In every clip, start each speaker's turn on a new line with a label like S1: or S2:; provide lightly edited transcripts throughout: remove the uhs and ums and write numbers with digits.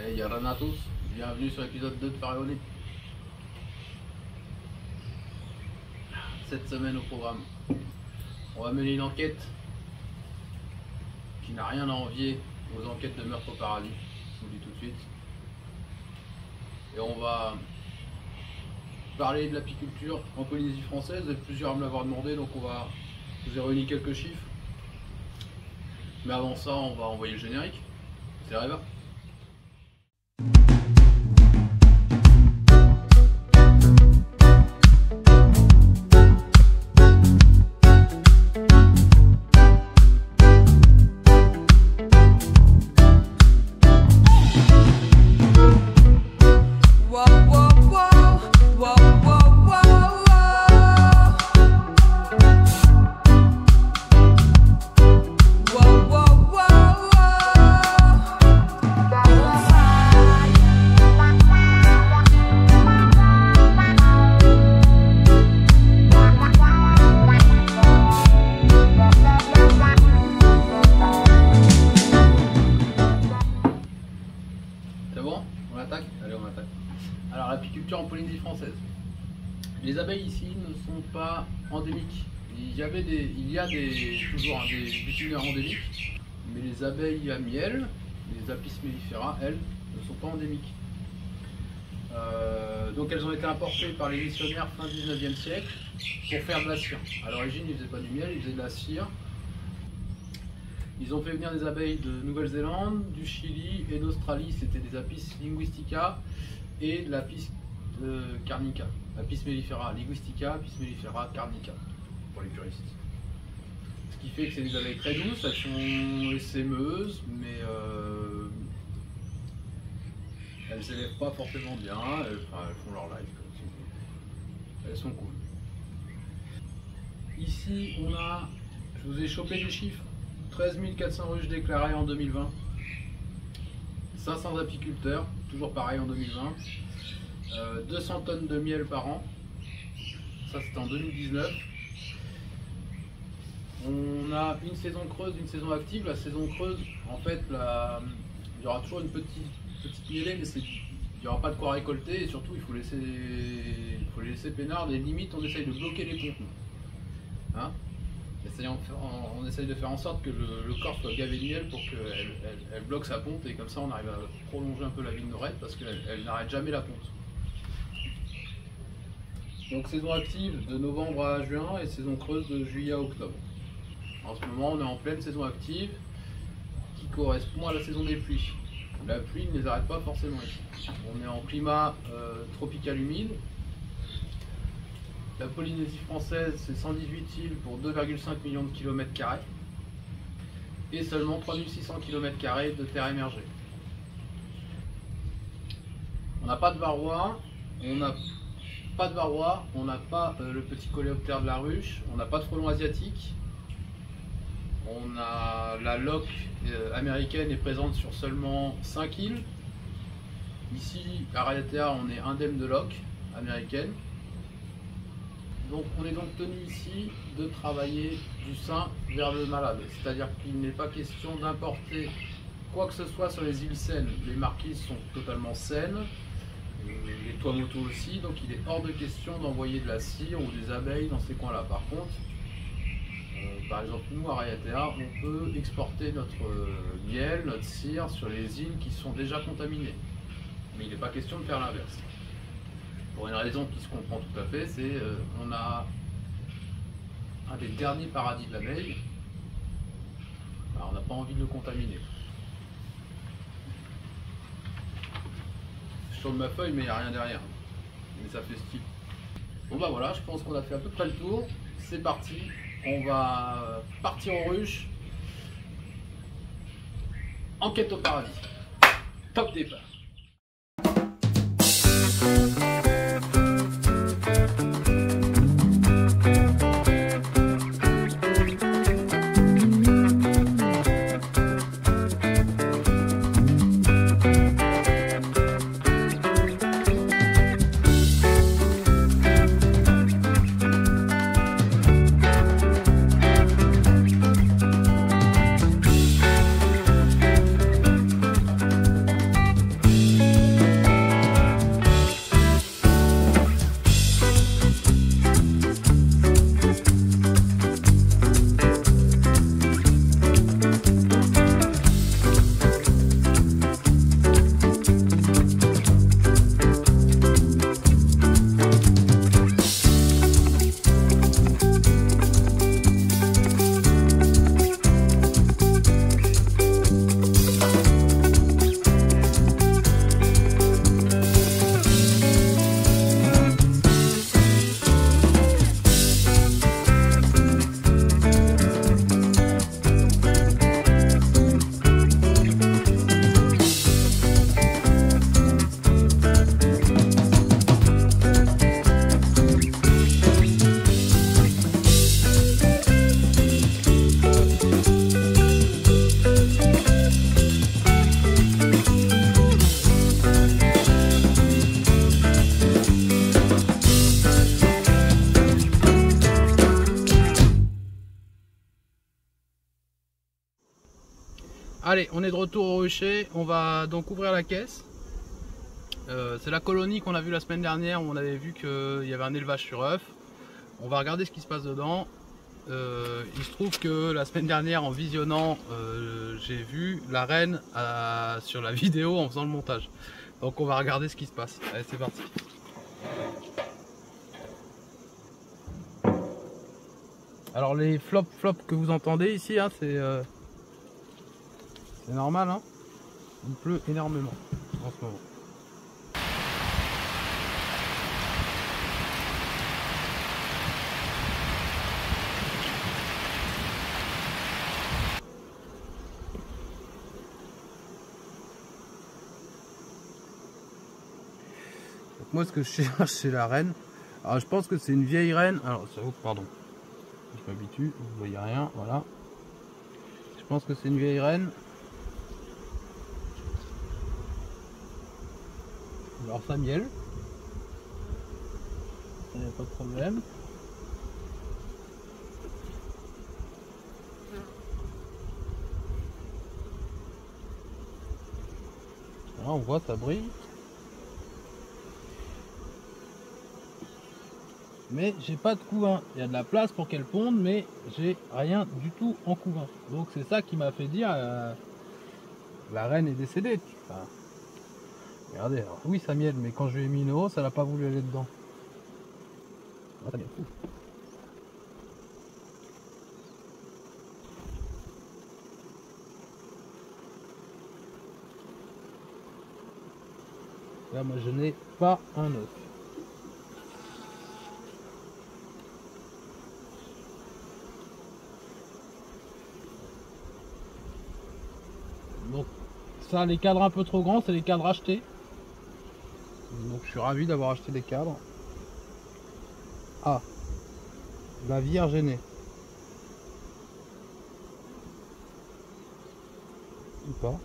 S1: Et Yarana à tous, bienvenue sur l'épisode 2 de Pharaonique. Cette semaine au programme, on va mener une enquête qui n'a rien à envier aux enquêtes de meurtre au paradis, je vous le dis tout de suite. Et on va parler de l'apiculture en Polynésie française, et plusieurs me l'avoir demandé, donc je vous ai réuni quelques chiffres. Mais avant ça, on va envoyer le générique. C'est Reva. Alors, l'apiculture en Polynésie française. Les abeilles ici ne sont pas endémiques. Il y a toujours des butineurs endémiques, mais les abeilles à miel, les Apis mellifera, elles, ne sont pas endémiques. Donc elles ont été importées par les missionnaires fin 19e siècle pour faire de la cire. À l'origine, ils ne faisaient pas du miel, ils faisaient de la cire. Ils ont fait venir des abeilles de Nouvelle-Zélande, du Chili et d'Australie, c'était des Apis linguistica et de l'Apis carnica. Apis mellifera linguistica, Apis mellifera carnica, pour les puristes. Ce qui fait que c'est des abeilles très douces, elles sont essaimeuses, mais elles s'élèvent pas forcément bien, elles font leur life, elles sont cool. Ici, je vous ai chopé des chiffres. 13 400 ruches déclarées en 2020, 500 apiculteurs, toujours pareil en 2020, 200 tonnes de miel par an, ça c'était en 2019. On a une saison creuse, une saison active. La saison creuse, en fait, il y aura toujours une petite mielée, mais il n'y aura pas de quoi récolter, et surtout il faut les laisser peinards, et limite on essaye de bloquer les ponts. Hein, on essaye de faire en sorte que le corps soit gavé de miel pour qu'elle bloque sa ponte, et comme ça on arrive à prolonger un peu la vie de nos raids parce qu'elle n'arrête jamais la ponte. Donc saison active de novembre à juin et saison creuse de juillet à octobre. En ce moment on est en pleine saison active qui correspond à la saison des pluies. La pluie ne les arrête pas forcément ici. On est en climat tropical humide. La Polynésie française, c'est 118 îles pour 2,5 millions de kilomètres carrés et seulement 3600 km² de terre émergée. On n'a pas de varroa, on n'a pas le petit coléoptère de la ruche, on n'a pas de frelon asiatique, on a la loque américaine est présente sur seulement 5 îles. Ici, à Raiatea, on est indemne de loque américaine. Donc on est donc tenu ici de travailler du sain vers le malade, c'est-à-dire qu'il n'est pas question d'importer quoi que ce soit sur les îles saines. Les marquises sont totalement saines, les Tuamotu aussi, donc il est hors de question d'envoyer de la cire ou des abeilles dans ces coins-là. Par contre, par exemple nous à Raiatea, on peut exporter notre miel, notre cire sur les îles qui sont déjà contaminées, mais il n'est pas question de faire l'inverse. Pour une raison qui se comprend tout à fait, c'est on a un des derniers paradis de l'abeille, on n'a pas envie de le contaminer. Je tourne ma feuille mais il n'y a rien derrière, mais ça fait style. Bon bah voilà, je pense qu'on a fait à peu près le tour, c'est parti, on va partir en ruche, enquête au paradis, top départ. Allez, on est de retour au rucher. On va donc ouvrir la caisse. C'est la colonie qu'on a vue la semaine dernière où on avait vu qu'il y avait un élevage sur œuf. On va regarder ce qui se passe dedans. Il se trouve que la semaine dernière en visionnant j'ai vu la reine sur la vidéo en faisant le montage. Donc on va regarder ce qui se passe. Allez, c'est parti. Alors les flops que vous entendez ici, hein, c'est normal, hein. Il pleut énormément en ce moment. Donc moi ce que je cherche c'est la reine. Alors je pense que c'est une vieille reine. Alors oh, pardon. Je m'habitue, vous voyez rien, voilà. Je pense que c'est une vieille reine. Alors ça miel. Il n'y a pas de problème. Là on voit ça brille. Mais j'ai pas de couvain. Il y a de la place pour qu'elle ponde, mais j'ai rien du tout en couvain. Donc c'est ça qui m'a fait dire la reine est décédée. Enfin, regardez, alors, oui ça miel, mais quand je lui ai mis une eau, ça n'a pas voulu aller dedans. Ah, ça miel. Là moi je n'ai pas un œuf. Donc ça, les cadres un peu trop grands, c'est les cadres achetés. Donc je suis ravi d'avoir acheté des cadres. Ah, la Vierge est née. Ou pas.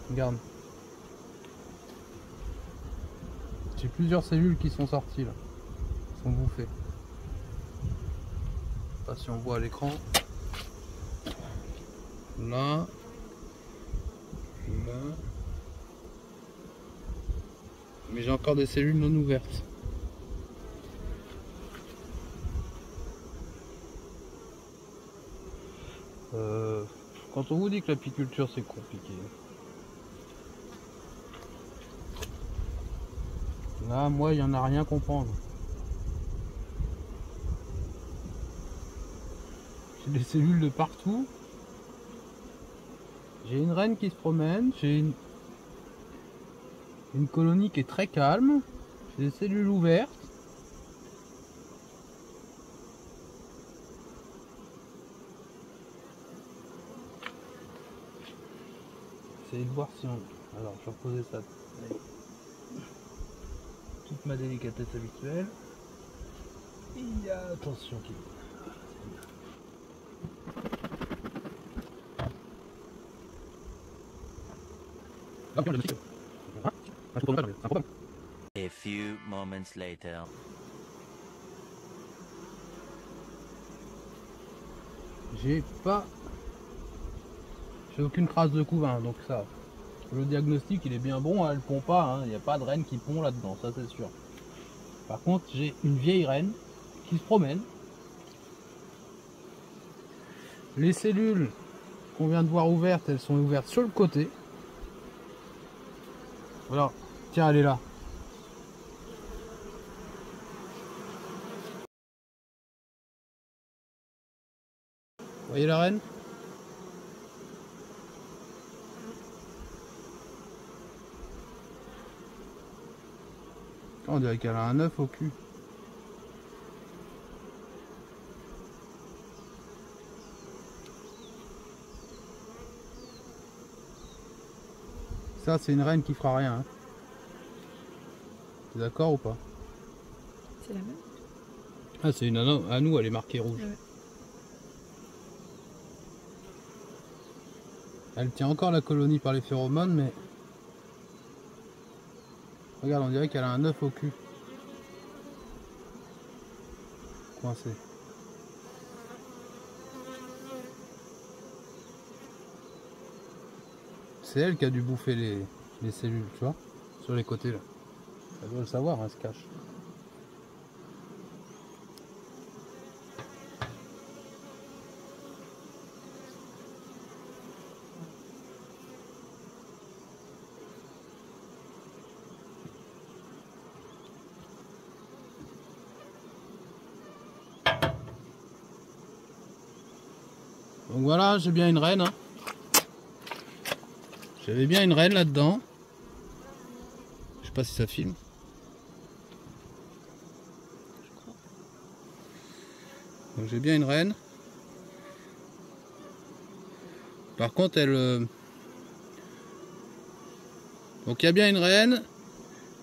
S1: Regarde. J'ai plusieurs cellules qui sont sorties là. Qui sont bouffées. Je sais pas si on voit à l'écran. Là. Là. Mais j'ai encore des cellules non ouvertes. Quand on vous dit que l'apiculture c'est compliqué. Là, moi, il n'y en a rien à comprendre. J'ai des cellules de partout. J'ai une reine qui se promène. J'ai une colonie qui est très calme. J'ai des cellules ouvertes. Essayez de voir si on... Alors, je vais reposer ça. Toute ma délicatesse habituelle. Il y a attention qui...
S2: A few moments later.
S1: J'ai aucune trace de couvain, donc ça. Le diagnostic il est bien bon, hein, elle pond pas, hein, il n'y a pas de reine qui pond là-dedans, ça c'est sûr. Par contre j'ai une vieille reine qui se promène. Les cellules qu'on vient de voir ouvertes, elles sont ouvertes sur le côté. Voilà, tiens elle est là. Vous voyez la reine ? On dirait qu'elle a un œuf au cul. Ça c'est une reine qui fera rien. Hein. T'es d'accord ou pas?
S3: C'est la même?
S1: Ah c'est une à nous, elle est marquée rouge.
S3: Ouais.
S1: Elle tient encore la colonie par les phéromones, mais Regarde, on dirait qu'elle a un œuf au cul. Coincé. C'est elle qui a dû bouffer les cellules, tu vois, sur les côtés là. Elle doit le savoir, elle se cache. Donc voilà, j'ai bien une reine. Hein. J'avais bien une reine là-dedans. Je sais pas si ça filme. Donc j'ai bien une reine. Par contre elle... Donc il y a bien une reine.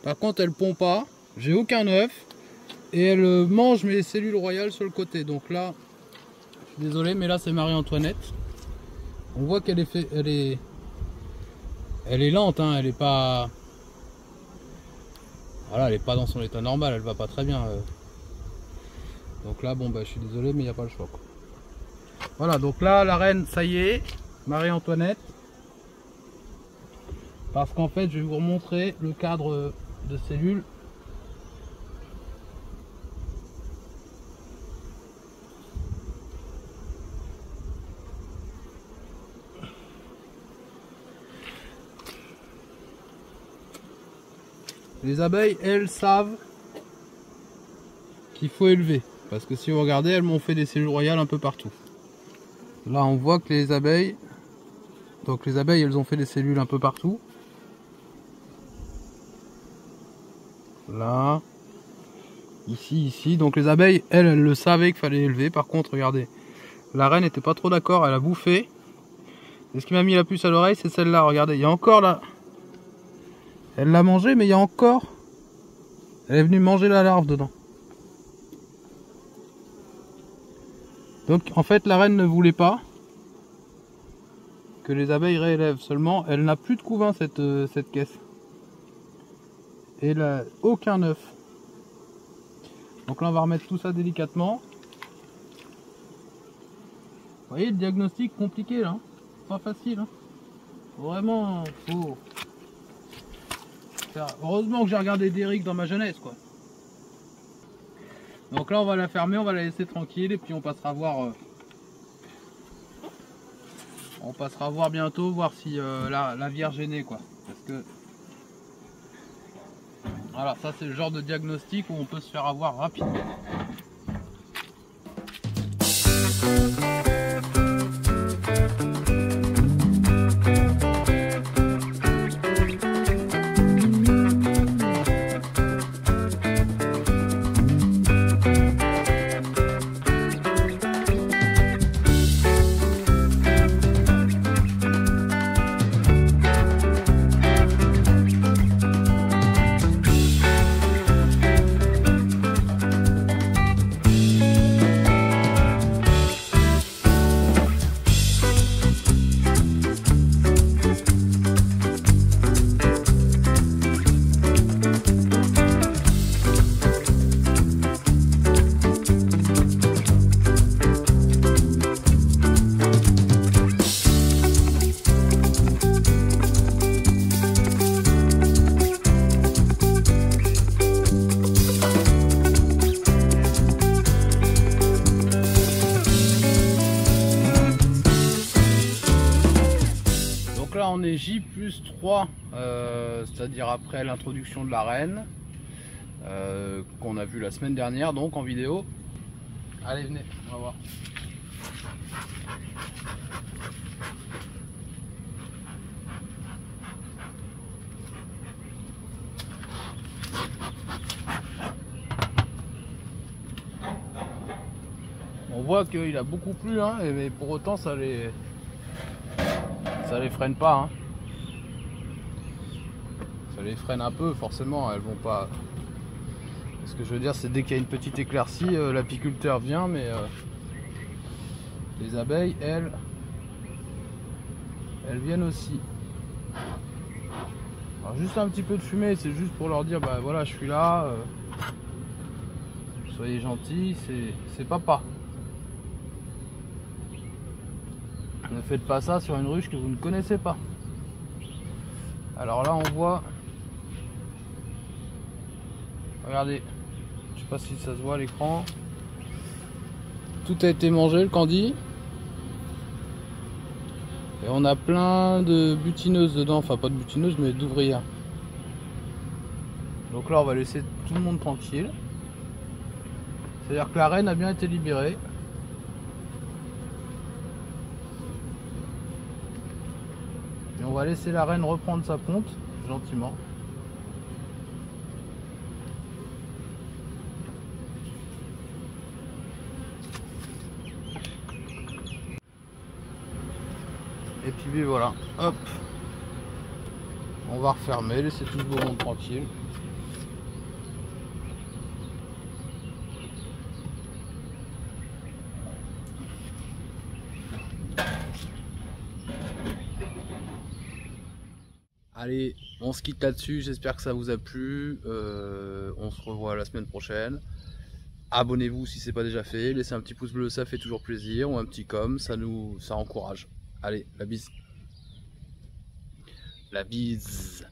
S1: Par contre elle pond pas. J'ai aucun œuf. Et elle mange mes cellules royales sur le côté. Donc là... Désolé, mais là c'est Marie-Antoinette. On voit qu'elle est fait, elle est lente, hein, elle est pas, voilà, elle est pas dans son état normal, elle va pas très bien. Donc là, bon bah, je suis désolé, mais il n'y a pas le choix, quoi. Voilà, donc là la reine, ça y est, Marie-Antoinette. Parce qu'en fait, je vais vous remontrer le cadre de cellules. Les abeilles, elles savent qu'il faut élever. Parce que si vous regardez, elles m'ont fait des cellules royales un peu partout. Là, on voit que les abeilles... Donc les abeilles, elles ont fait des cellules un peu partout. Là. Ici, ici. Donc les abeilles, elles le savaient qu'il fallait élever. Par contre, regardez. La reine n'était pas trop d'accord. Elle a bouffé. Et ce qui m'a mis la puce à l'oreille, c'est celle-là. Regardez, il y a encore là... Elle l'a mangé, mais il y a encore... Elle est venue manger la larve dedans. Donc en fait la reine ne voulait pas que les abeilles réélèvent. Seulement elle n'a plus de couvain cette caisse. Et elle n'a aucun œuf. Donc là on va remettre tout ça délicatement. Vous voyez le diagnostic compliqué là. Pas facile. Hein. Vraiment faut... Heureusement que j'ai regardé Derrick dans ma jeunesse quoi. Donc là on va la fermer, on va la laisser tranquille et puis on passera voir bientôt, voir si la vierge est née quoi. Parce que voilà, ça c'est le genre de diagnostic où on peut se faire avoir rapidement. On est J+3, c'est-à-dire après l'introduction de la reine, qu'on a vu la semaine dernière, donc en vidéo. Allez, venez, on va voir. On voit qu'il a beaucoup plu, hein, mais pour autant ça les freine pas. Hein. Ça les freine un peu, forcément, elles vont pas... Ce que je veux dire, c'est dès qu'il y a une petite éclaircie, l'apiculteur vient, mais les abeilles, elles viennent aussi. Alors juste un petit peu de fumée, c'est juste pour leur dire, bah voilà, je suis là, soyez gentils, c'est papa. Ne faites pas ça sur une ruche que vous ne connaissez pas. Alors là on voit, regardez, je sais pas si ça se voit à l'écran, tout a été mangé, le candy. Et on a plein de butineuses dedans, enfin pas de butineuses mais d'ouvrières. Donc là on va laisser tout le monde tranquille. C'est-à-dire que la reine a bien été libérée. Et on va laisser la reine reprendre sa ponte, gentiment. Et puis voilà, hop, on va refermer, laisser tout le beau monde tranquille. Allez, on se quitte là-dessus, j'espère que ça vous a plu, on se revoit la semaine prochaine. Abonnez-vous si ce n'est pas déjà fait, laissez un petit pouce bleu, ça fait toujours plaisir, ou un petit com, ça encourage. Allez, la bise. La bise.